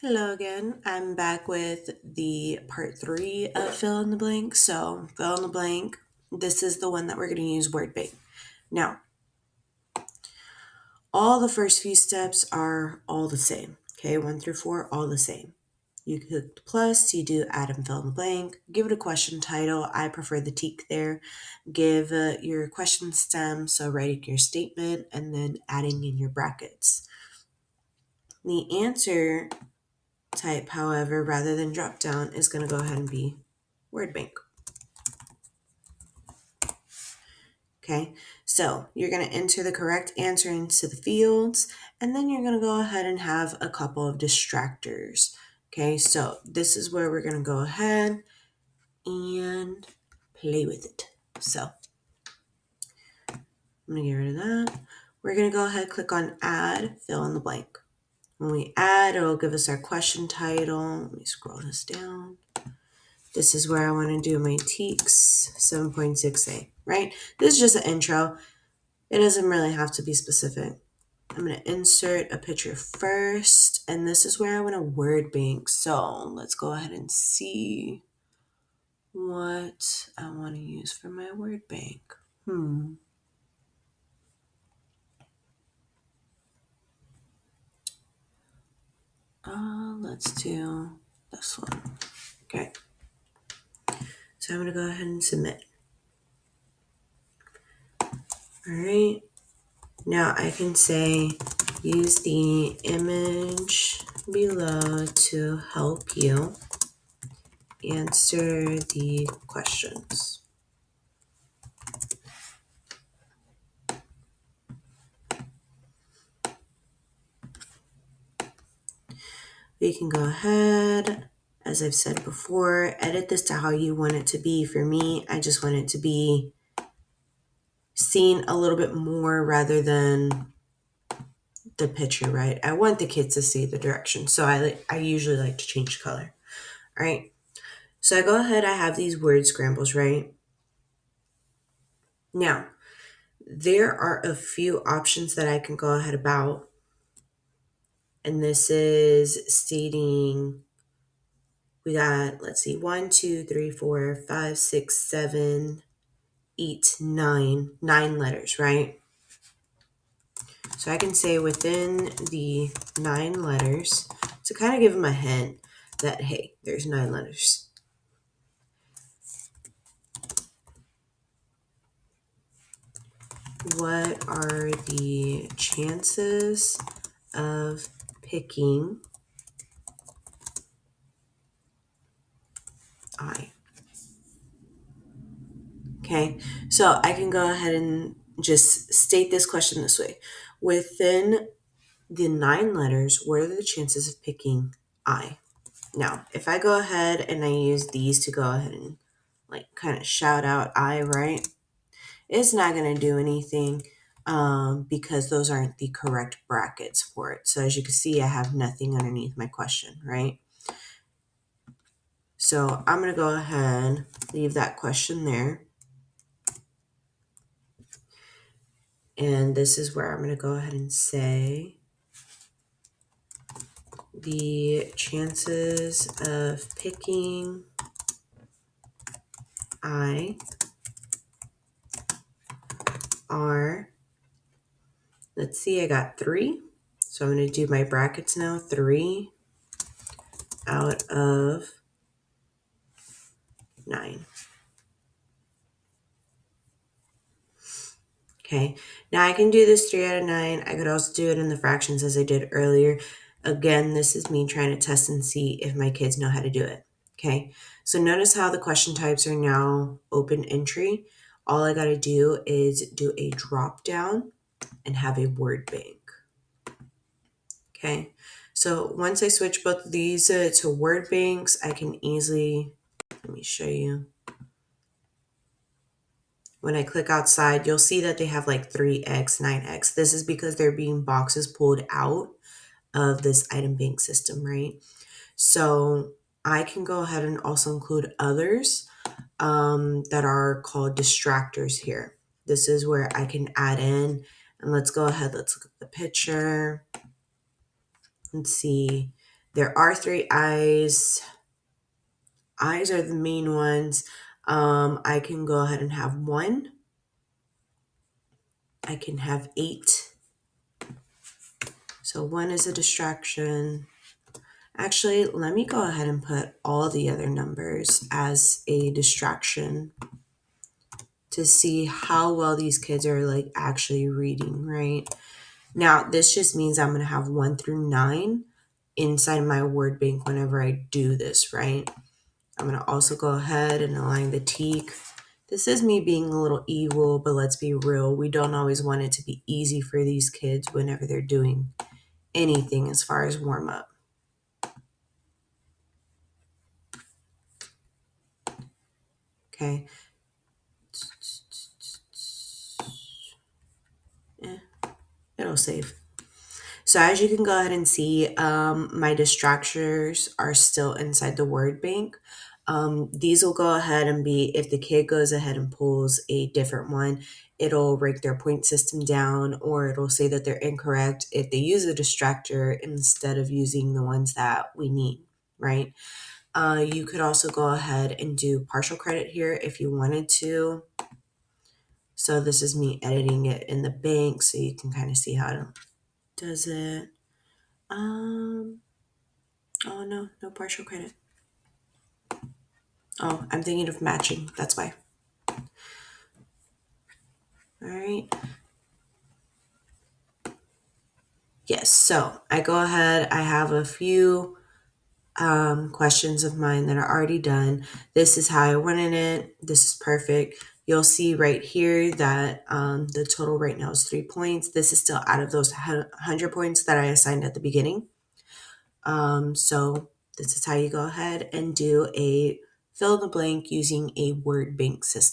Hello again. I'm back with the part three of fill in the blank. So, fill in the blank, this is the one that we're going to use word bank. Now, all the first few steps are all the same. Okay, 1 through 4, all the same. You click the plus, you do add and fill in the blank, give it a question title. I prefer the TEK there. Give your question stem, so writing your statement and then adding in your brackets. The answer type, however, rather than drop down, is going to go ahead and be word bank. Okay, so you're going to enter the correct answer into the fields, and then you're going to go ahead and have a couple of distractors. Okay, so this is where we're going to go ahead and play with it. So I'm going to get rid of that. We're going to go ahead, click on add, fill in the blank. When we add, it'll give us our question title. Let me scroll this down. This is where I want to do my TEKS 7.6a, right? This is just an intro. It doesn't really have to be specific. I'm going to insert a picture first, and this is where I want a word bank. So let's go ahead and see what I want to use for my word bank. Let's do this one. Okay. So I'm going to go ahead and submit. All right. Now I can say use the image below to help you answer the questions. We can go ahead, as I've said before, edit this to how you want it to be. For me, I just want it to be seen a little bit more rather than the picture, right? I want the kids to see the direction. So I usually like to change the color. All right. So I go ahead, I have these word scrambles, right? Now, there are a few options that I can go ahead about. And this is stating we got, let's see, 1, 2, 3, 4, 5, 6, 7, 8, 9 letters, right? So I can say within the 9 letters to kind of give them a hint that, hey, there's 9 letters. What are the chances of picking I? Okay, so I can go ahead and just state this question this way. Within the 9 letters, what are the chances of picking I? Now, if I go ahead and I use these to go ahead and like kind of shout out I, right? It's not going to do anything because those aren't the correct brackets for it. So as you can see, I have nothing underneath my question, right? So I'm going to go ahead, leave that question there. And this is where I'm going to go ahead and say the chances of picking I are, let's see, I got 3. So I'm going to do my brackets now. 3 out of 9. Okay, now I can do this 3 out of 9. I could also do it in the fractions as I did earlier. Again, this is me trying to test and see if my kids know how to do it. Okay, so notice how the question types are now open entry. All I got to do is do a drop down and have a word bank. Okay, so once I switch both of these to word banks, I can easily, let me show you. When I click outside, you'll see that they have like 3x, 9x. This is because they're being boxes pulled out of this item bank system, right? So I can go ahead and also include others that are called distractors here. This is where I can add in, and let's go ahead, let's look at the picture and see There are 3 eyes. Eyes are the main ones. I can go ahead and have 1. I can have 8. So 1 is a distraction. Actually, let me go ahead and put all the other numbers as a distraction to see how well these kids are like actually reading, right? Now, this just means I'm going to have 1 through 9 inside my word bank whenever I do this, right? I'm going to also go ahead and align the teak. This is me being a little evil, but let's be real. We don't always want it to be easy for these kids whenever they're doing anything as far as warm up. Okay. It'll save. So as you can go ahead and see, my distractors are still inside the word bank. These will go ahead and be, if the kid goes ahead and pulls a different one, it'll break their point system down, or it'll say that they're incorrect if they use a distractor instead of using the ones that we need, right? You could also go ahead and do partial credit here if you wanted to. So this is me editing it in the bank so you can kind of see how it does it. Oh no, no partial credit. Oh, I'm thinking of matching. That's why. All right. Yes. So I go ahead. I have a few questions of mine that are already done. This is how I wanted it. This is perfect. You'll see right here that the total right now is 3 points. This is still out of those 100 points that I assigned at the beginning. So this is how you go ahead and do a fill in the blank using a word bank system.